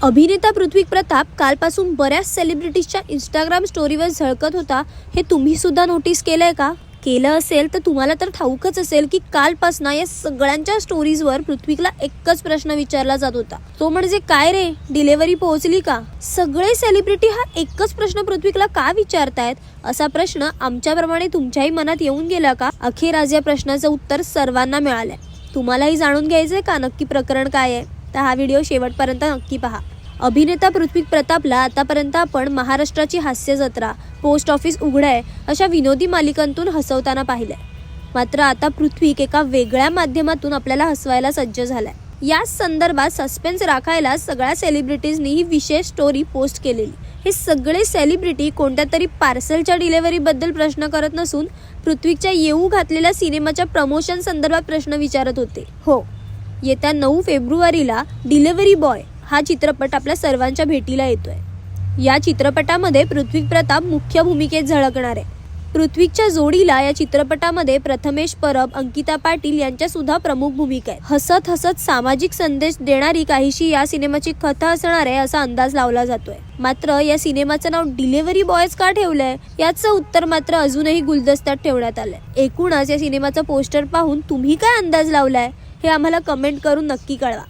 अभिनेता पृथ्वी प्रताप कालपासून बऱ्याच सेलिब्रिटीजच्या इंस्टाग्राम स्टोरीवर झळकत होता. हे तुम्ही सुद्धा नोटीस केलंय का? केलं असेल तर तुम्हाला तर ठाऊकच असेल की कालपासून या सगळ्यांच्या स्टोरीजवर पृथ्वीला एकच प्रश्न विचारला जात होता. तो म्हणजे काय रे, डिलिव्हरी पोहोचली का? सगळे सेलिब्रिटी हा एकच प्रश्न पृथ्वीला का विचारतायत? असा प्रश्न आमच्याप्रमाणे तुमच्याही मनात येऊन गेला का? अखेर आज या प्रश्नाचं उत्तर सर्वांना मिळालंय. तुम्हालाही जाणून घ्यायचंय का नक्की प्रकरण काय आहे? तर हा व्हिडिओ शेवटपर्यंत नक्की पहा. अभिनेता पृथ्वी प्रतापला आतापर्यंत आपण महाराष्ट्राची हास्य जत्रा, पोस्ट ऑफिस उघडं अशा विनोदी मालिकांतून हसवताना पाहिलंय. मात्र आता पृथ्वी एका वेगळ्या माध्यमातून आपल्याला हसवायला सज्ज झालाय. याच संदर्भात सस्पेन्स राखायला सगळ्या सेलिब्रिटीजनी ही विशेष स्टोरी पोस्ट केलेली. हे सगळे सेलिब्रिटी कोणत्या तरी पार्सलच्या डिलिव्हरी बद्दल प्रश्न करत नसून पृथ्वीच्या येऊ घातलेल्या सिनेमाच्या प्रमोशन संदर्भात प्रश्न विचारत होते. हो, येत्या 9 फेब्रुवारीला डिलिव्हरी बॉय हा चित्रपट आपल्या सर्वांच्या भेटीला येतोय. या चित्रपटामध्ये पृथ्वी प्रताप मुख्य भूमिकेत झळकणार आहे. पृथ्वीच्या जोडीला या चित्रपटामध्ये प्रथमेश परब, अंकिता पाटील यांच्या सुद्धा प्रमुख भूमिका आहेत. हसत हसत सामाजिक संदेश देणारी काहीशी या सिनेमाची कथा असणार आहे असा अंदाज लावला जातोय. मात्र या सिनेमाचं नाव डिलिव्हरी बॉयज का ठेवलंय याचं उत्तर मात्र अजूनही गुलदस्त्यात ठेवण्यात आलंय. एकूणच या सिनेमाचं पोस्टर पाहून तुम्ही काय अंदाज लावलाय हे आम्हाला कमेंट करून नक्की कळवा.